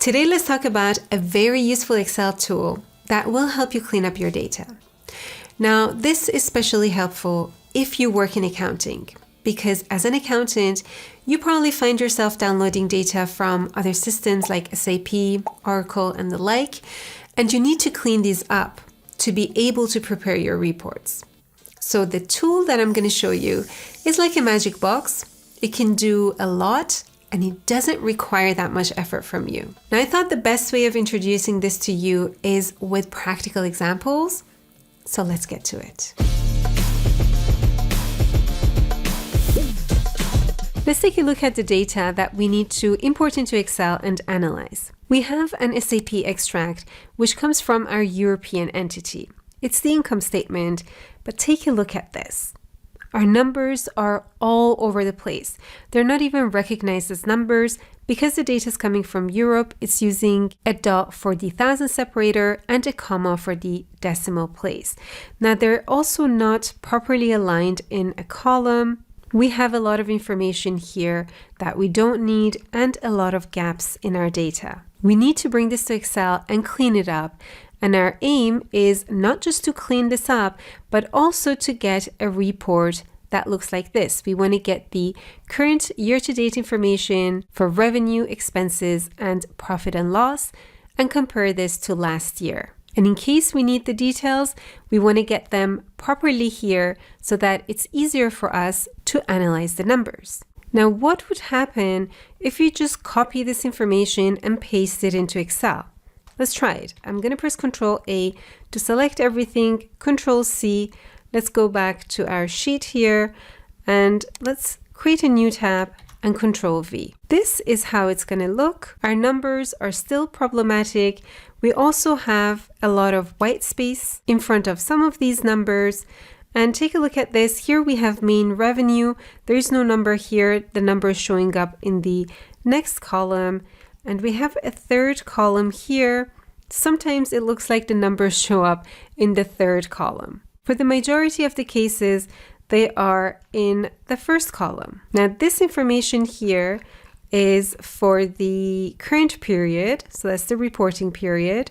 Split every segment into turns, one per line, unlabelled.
Today, let's talk about a very useful Excel tool that will help you clean up your data. Now, this is especially helpful if you work in accounting, because as an accountant, you probably find yourself downloading data from other systems like SAP, Oracle, and the like, and you need to clean these up to be able to prepare your reports. So the tool that I'm going to show you is like a magic box. It can do a lot, and it doesn't require that much effort from you. Now, I thought the best way of introducing this to you is with practical examples. So let's get to it. Let's take a look at the data that we need to import into Excel and analyze. We have an SAP extract, which comes from our European entity. It's the income statement, but take a look at this. Our numbers are all over the place. They're not even recognized as numbers. Because the data is coming from Europe, it's using a dot for the thousand separator and a comma for the decimal place. Now, they're also not properly aligned in a column. We have a lot of information here that we don't need and a lot of gaps in our data. We need to bring this to Excel and clean it up. And our aim is not just to clean this up, but also to get a report that looks like this. We want to get the current year-to-date information for revenue, expenses, and profit and loss, and compare this to last year. And in case we need the details, we want to get them properly here so that it's easier for us to analyze the numbers. Now, what would happen if you just copy this information and paste it into Excel? Let's try it. I'm going to press Ctrl A to select everything, Ctrl C. Let's go back to our sheet here and let's create a new tab and Ctrl V. This is how it's going to look. Our numbers are still problematic. We also have a lot of white space in front of some of these numbers. And take a look at this. Here we have main revenue. There is no number here. The number is showing up in the next column. And we have a third column here. Sometimes it looks like the numbers show up in the third column. For the majority of the cases, they are in the first column. Now, this information here is for the current period. So that's the reporting period.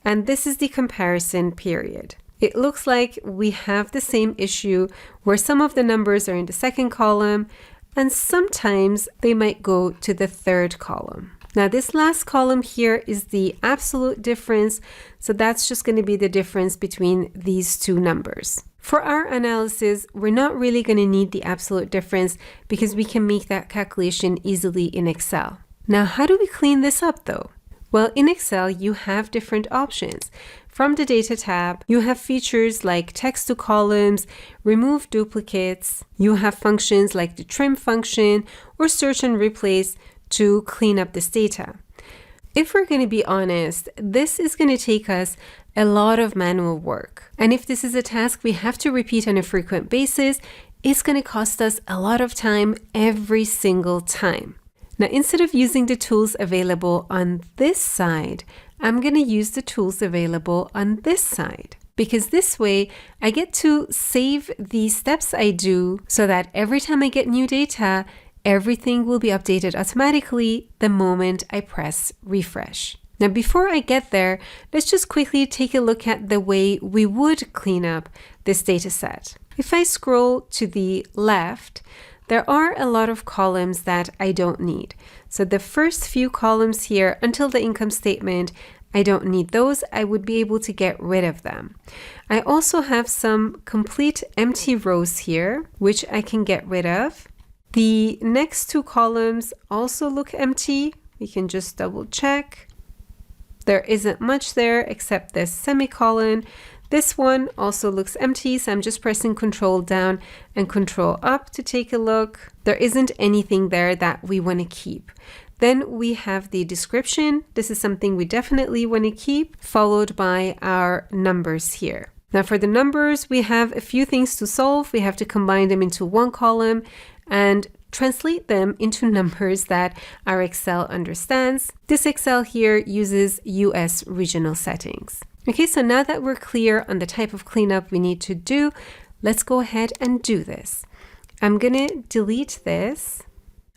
And this is the comparison period. It looks like we have the same issue where some of the numbers are in the second column and sometimes they might go to the third column. Now, this last column here is the absolute difference. So that's just going to be the difference between these two numbers. For our analysis, we're not really going to need the absolute difference because we can make that calculation easily in Excel. Now, how do we clean this up though? Well, in Excel, you have different options. From the Data tab, you have features like text to columns, remove duplicates. You have functions like the trim function or search and replace to clean up this data. If we're going to be honest, this is going to take us a lot of manual work. And if this is a task we have to repeat on a frequent basis, it's going to cost us a lot of time every single time. Now, instead of using the tools available on this side, I'm going to use the tools available on this side. Because this way, I get to save the steps I do so that every time I get new data, everything will be updated automatically the moment I press refresh. Now, before I get there, let's just quickly take a look at the way we would clean up this data set. If I scroll to the left, there are a lot of columns that I don't need. So the first few columns here until the income statement, I don't need those. I would be able to get rid of them. I also have some complete empty rows here, which I can get rid of. The next two columns also look empty. We can just double check. There isn't much there except this semicolon. This one also looks empty, so I'm just pressing Ctrl down and Ctrl up to take a look. There isn't anything there that we want to keep. Then we have the description. This is something we definitely want to keep, followed by our numbers here. Now for the numbers, we have a few things to solve. We have to combine them into one column and translate them into numbers that our Excel understands. This Excel here uses US regional settings. Okay, so now that we're clear on the type of cleanup we need to do, let's go ahead and do this. I'm gonna delete this.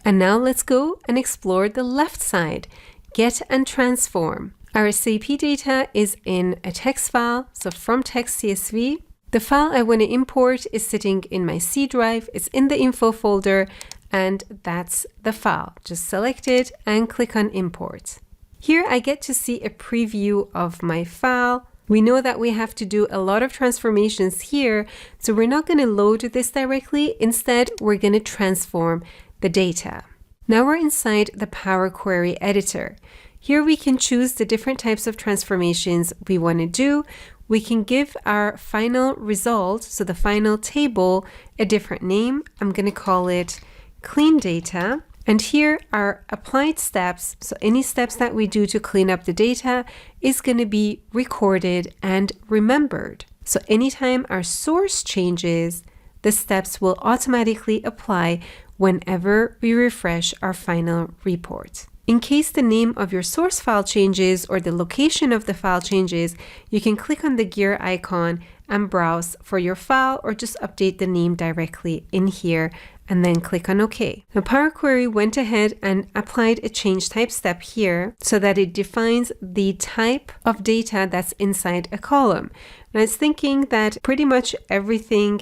And now let's go and explore the left side. Get and transform. Our SAP data is in a text file, so from text CSV. The file I want to import is sitting in my C drive. It's in the info folder, and that's the file. Just select it and click on import. Here I get to see a preview of my file. We know that we have to do a lot of transformations here, so we're not going to load this directly. Instead, we're going to transform the data. Now we're inside the Power Query editor. Here we can choose the different types of transformations we want to do. We can give our final result, so the final table, a different name. I'm going to call it Clean Data. And here are applied steps. So any steps that we do to clean up the data is going to be recorded and remembered. So anytime our source changes, the steps will automatically apply whenever we refresh our final report. In case the name of your source file changes or the location of the file changes, you can click on the gear icon and browse for your file, or just update the name directly in here and then click on OK. Now Power Query went ahead and applied a change type step here so that it defines the type of data that's inside a column. Now it's thinking that pretty much everything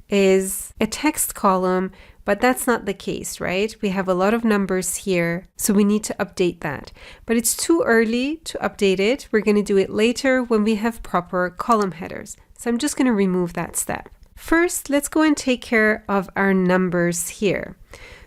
is a text column, but that's not the case, right? We have a lot of numbers here, so we need to update that. But it's too early to update it. We're going to do it later when we have proper column headers. So I'm just going to remove that step. First, let's go and take care of our numbers here.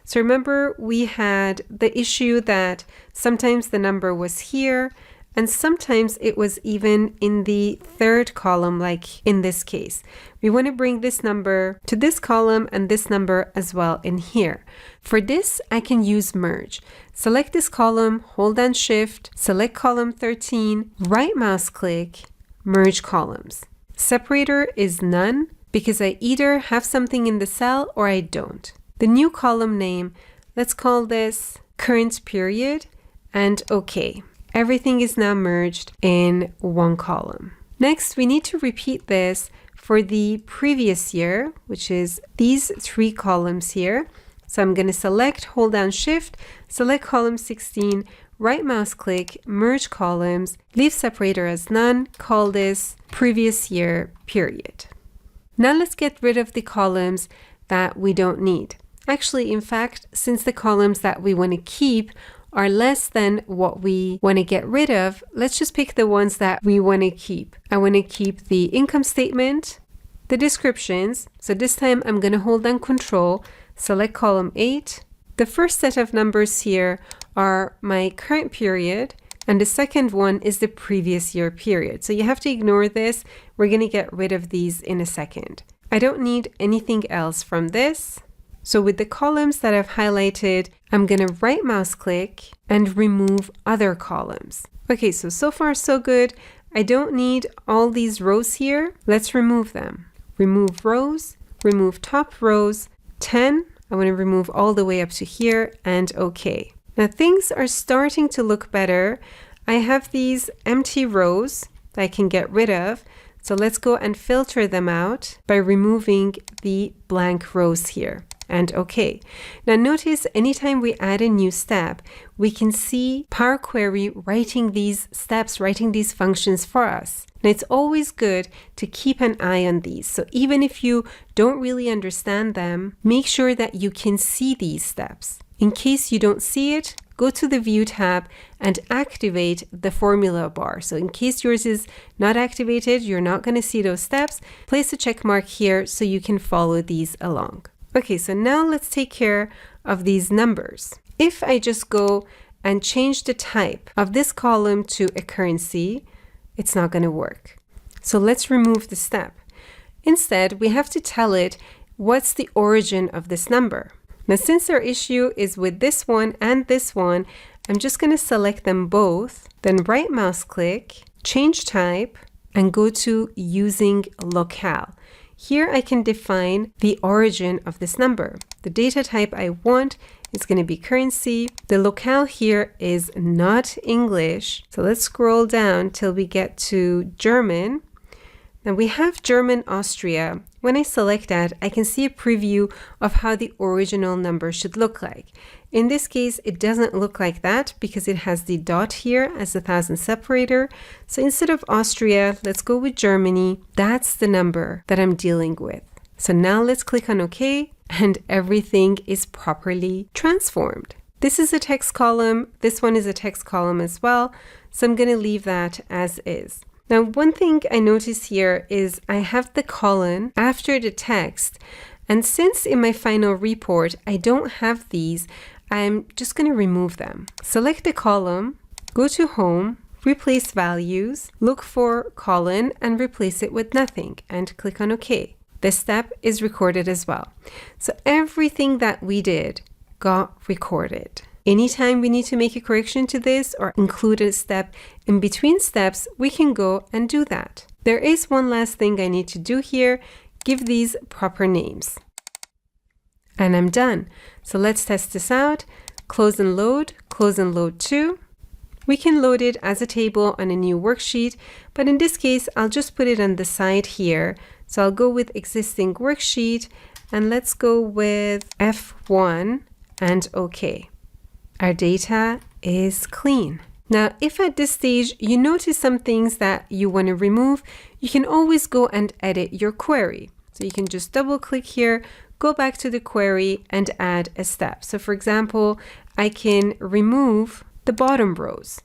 So remember, we had the issue that sometimes the number was here, and sometimes it was even in the third column, like in this case. We want to bring this number to this column and this number as well in here. For this, I can use merge. Select this column, hold down Shift, select column 13, right mouse click, merge columns. Separator is none because I either have something in the cell or I don't. The new column name, let's call this current period, and OK. Everything is now merged in one column. Next, we need to repeat this for the previous year, which is these three columns here. So I'm going to select, hold down Shift, select column 16, right mouse click, merge columns, leave separator as none, call this previous year period. Now let's get rid of the columns that we don't need. Actually, in fact, since the columns that we want to keep are less than what we want to get rid of, let's just pick the ones that we want to keep. I want to keep the income statement, the descriptions. So this time I'm going to hold down Control, select column 8. The first set of numbers here are my current period, and the second one is the previous year period. So you have to ignore this. We're going to get rid of these in a second. I don't need anything else from this. So with the columns that I've highlighted, I'm going to right mouse click and remove other columns. Okay, so far so good. I don't need all these rows here. Let's remove them. Remove rows, remove top rows, 10. I want to remove all the way up to here, and OK. Now things are starting to look better. I have these empty rows that I can get rid of. So let's go and filter them out by removing the blank rows here. And OK. Now notice anytime we add a new step, we can see Power Query writing these steps, writing these functions for us. And it's always good to keep an eye on these. So even if you don't really understand them, make sure that you can see these steps. In case you don't see it, go to the View tab and activate the formula bar. So in case yours is not activated, you're not going to see those steps, place a check mark here so you can follow these along. Okay, so now let's take care of these numbers. If I just go and change the type of this column to a currency, it's not going to work. So let's remove the step. Instead, we have to tell it what's the origin of this number. Now, since our issue is with this one and this one, I'm just going to select them both, then right mouse click, change type, and go to using locale. Here I can define the origin of this number. The data type I want is going to be currency. The locale here is not English. So let's scroll down till we get to German. Now we have German, Austria. When I select that, I can see a preview of how the original number should look like. In this case, it doesn't look like that because it has the dot here as the thousand separator. So instead of Austria, let's go with Germany. That's the number that I'm dealing with. So now let's click on OK, and everything is properly transformed. This is a text column. This one is a text column as well. So I'm going to leave that as is. Now, one thing I notice here is I have the colon after the text. And since in my final report, I don't have these, I'm just going to remove them. Select the column, go to Home, replace values, look for colon and replace it with nothing and click on OK. This step is recorded as well. So everything that we did got recorded. Anytime we need to make a correction to this or include a step in between steps, we can go and do that. There is one last thing I need to do here. Give these proper names. And I'm done. So let's test this out. Close and load to. We can load it as a table on a new worksheet, but in this case, I'll just put it on the side here. So I'll go with existing worksheet and let's go with F1 and OK. Our data is clean. Now, if at this stage you notice some things that you want to remove, you can always go and edit your query. So you can just double click here, go back to the query and add a step. So for example, I can remove the bottom rows.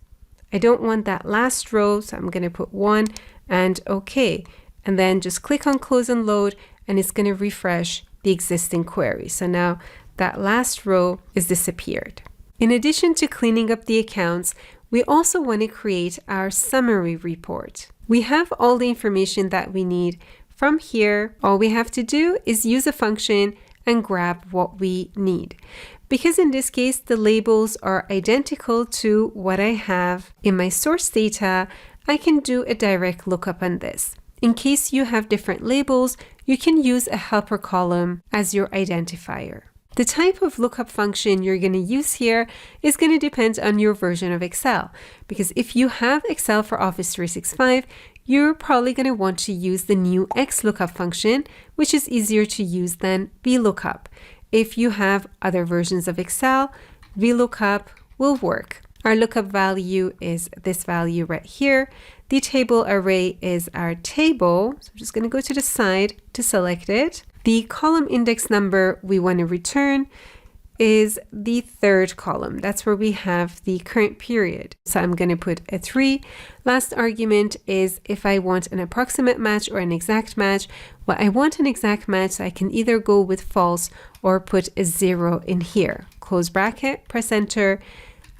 I don't want that last row, so I'm going to put 1 and OK. And then just click on close and load and it's going to refresh the existing query. So now that last row is disappeared. In addition to cleaning up the accounts, we also want to create our summary report. We have all the information that we need. From here, all we have to do is use a function and grab what we need. Because in this case, the labels are identical to what I have in my source data, I can do a direct lookup on this. In case you have different labels, you can use a helper column as your identifier. The type of lookup function you're going to use here is going to depend on your version of Excel, because if you have Excel for Office 365, you're probably going to want to use the new XLOOKUP function, which is easier to use than VLOOKUP. If you have other versions of Excel, VLOOKUP will work. Our lookup value is this value right here. The table array is our table. So I'm just going to go to the side to select it. The column index number we want to return is the third column. That's where we have the current period. So I'm going to put a 3. Last argument is if I want an approximate match or an exact match. Well, I want an exact match, so I can either go with false or put a 0 in here. Close bracket, press enter,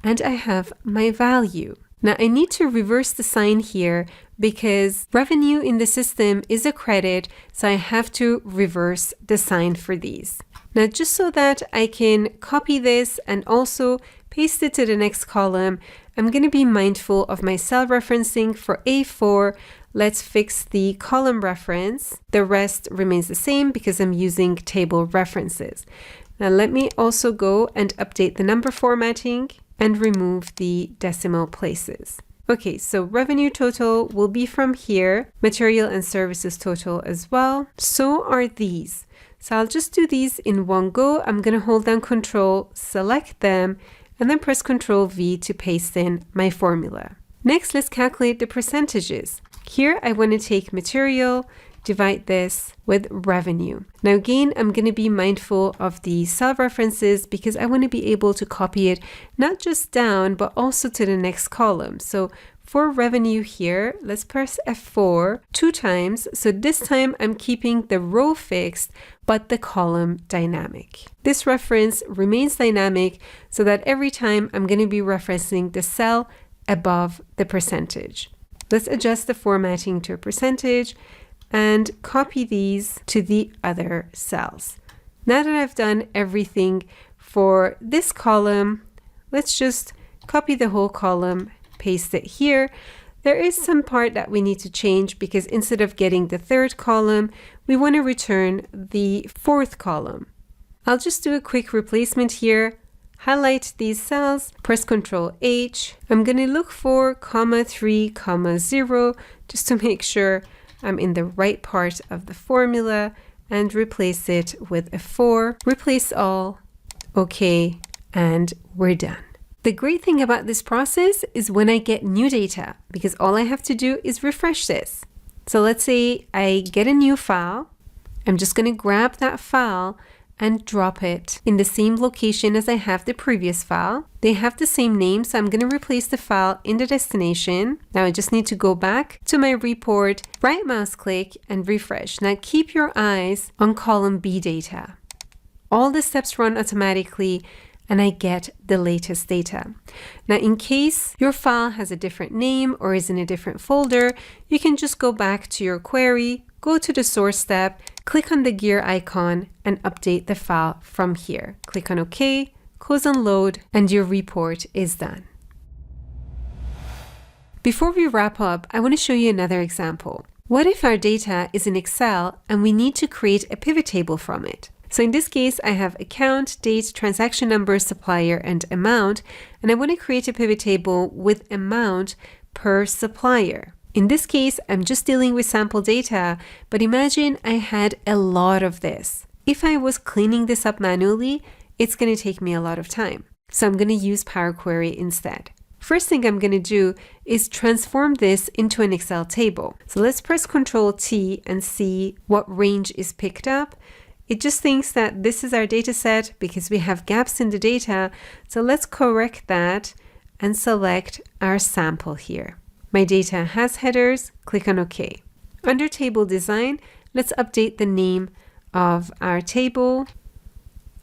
and I have my value. Now I need to reverse the sign here because revenue in the system is a credit, so I have to reverse the sign for these. Now just so that I can copy this and also paste it to the next column, I'm going to be mindful of my cell referencing for A4. Let's fix the column reference. The rest remains the same because I'm using table references. Now let me also go and update the number formatting and remove the decimal places. Okay, so revenue total will be from here, material and services total as well. So are these. So I'll just do these in one go. I'm going to hold down Control, select them, and then press Control V to paste in my formula. Next, let's calculate the percentages. Here, I want to take material, divide this with revenue. Now again, I'm going to be mindful of the cell references because I want to be able to copy it not just down, but also to the next column. So for revenue here, let's press F4 2 times. So this time I'm keeping the row fixed, but the column dynamic. This reference remains dynamic so that every time I'm going to be referencing the cell above the percentage. Let's adjust the formatting to a percentage and copy these to the other cells. Now that I've done everything for this column, let's just copy the whole column, paste it here. There is some part that we need to change because instead of getting the third column, we want to return the fourth column. I'll just do a quick replacement here. Highlight these cells, press Ctrl H. I'm going to look for comma 3, comma 0, just to make sure I'm in the right part of the formula, and replace it with a 4. Replace all, OK, and we're done. The great thing about this process is when I get new data, because all I have to do is refresh this. So let's say I get a new file. I'm just going to grab that file and drop it in the same location as I have the previous file. They have the same name, so I'm going to replace the file in the destination. Now I just need to go back to my report, right mouse click, and refresh. Now keep your eyes on column B data. All the steps run automatically, and I get the latest data. Now, in case your file has a different name or is in a different folder, you can just go back to your query, go to the source step, click on the gear icon, and update the file from here. Click on OK, close and load, and your report is done. Before we wrap up, I want to show you another example. What if our data is in Excel and we need to create a pivot table from it? So in this case, I have account, date, transaction number, supplier, and amount, and I want to create a pivot table with amount per supplier. In this case, I'm just dealing with sample data, but imagine I had a lot of this. If I was cleaning this up manually, it's going to take me a lot of time. So I'm going to use Power Query instead. First thing I'm going to do is transform this into an Excel table. So let's press Ctrl T and see what range is picked up. It just thinks that this is our data set because we have gaps in the data. So let's correct that and select our sample here. My data has headers, click on OK. Under Table Design, let's update the name of our table.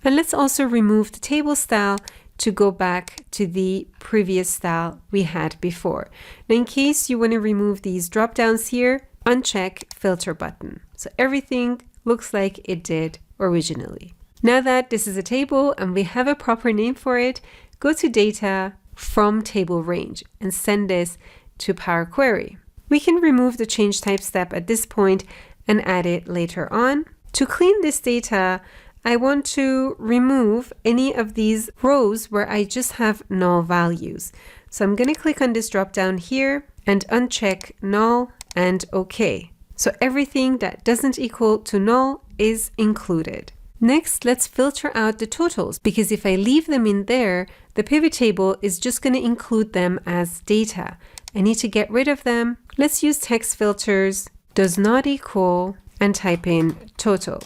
And let's also remove the table style to go back to the previous style we had before. Now, in case you want to remove these drop downs here, uncheck Filter button. So everything looks like it did originally. Now that this is a table and we have a proper name for it, go to Data from Table Range and send this to Power Query. We can remove the change type step at this point and add it later on. To clean this data, I want to remove any of these rows where I just have null values. So I'm going to click on this drop down here and uncheck null and OK. So everything that doesn't equal to null is included. Next, let's filter out the totals, because if I leave them in there, the pivot table is just going to include them as data. I need to get rid of them. Let's use text filters, does not equal, and type in total.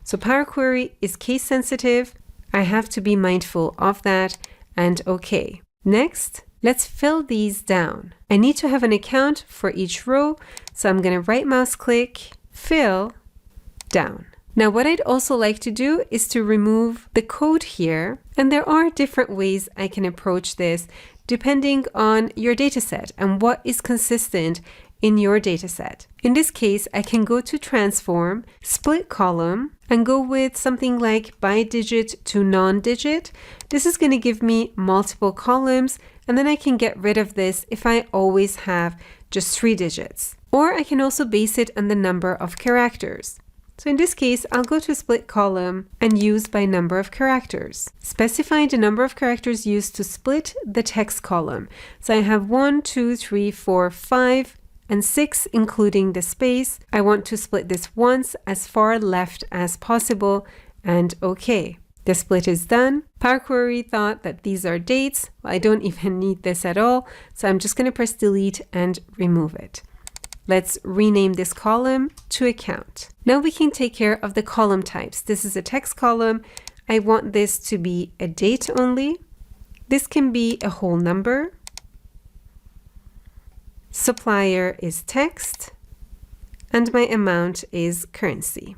So Power Query is case sensitive. I have to be mindful of that, and OK. Next, let's fill these down. I need to have an account for each row, so I'm going to right mouse click, fill, down. Now what I'd also like to do is to remove the code here, and there are different ways I can approach this depending on your dataset and what is consistent in your dataset. In this case, I can go to Transform, Split Column, and go with something like by digit to non-digit. This is going to give me multiple columns, and then I can get rid of this if I always have just 3 digits. Or I can also base it on the number of characters. So in this case, I'll go to Split Column and use by number of characters. Specify the number of characters used to split the text column. So I have 1, 2, 3, 4, 5, and 6, including the space. I want to split this once as far left as possible, and OK. The split is done. Power Query thought that these are dates. Well, I don't even need this at all, so I'm just going to press delete and remove it. Let's rename this column to account. Now we can take care of the column types. This is a text column. I want this to be a date only. This can be a whole number. Supplier is text, and my amount is currency.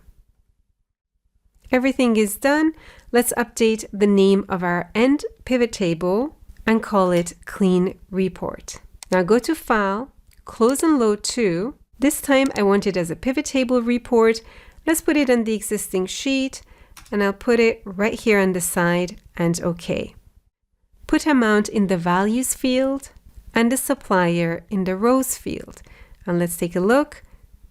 Everything is done. Let's update the name of our end pivot table and call it Clean Report. Now go to File, Close and Load to. This time I want it as a pivot table report. Let's put it on the existing sheet, and I'll put it right here on the side, and OK. Put amount in the values field and the supplier in the rows field. And let's take a look.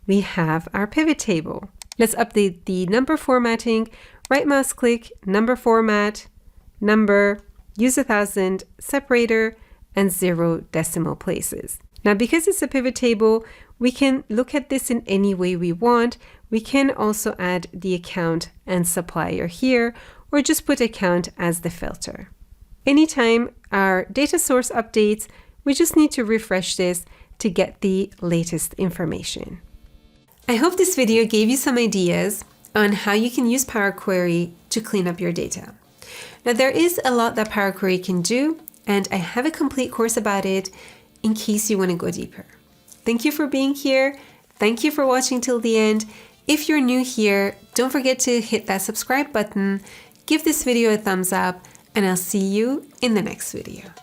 We have our pivot table. Let's update the number formatting. Right mouse click, number format, number, use 1000, separator, and 0 decimal places. Now, because it's a pivot table, we can look at this in any way we want. We can also add the account and supplier here, or just put account as the filter. Anytime our data source updates, we just need to refresh this to get the latest information. I hope this video gave you some ideas on how you can use Power Query to clean up your data. Now, there is a lot that Power Query can do, and I have a complete course about it in case you want to go deeper. Thank you for being here. Thank you for watching till the end. If you're new here, don't forget to hit that subscribe button, give this video a thumbs up, and I'll see you in the next video.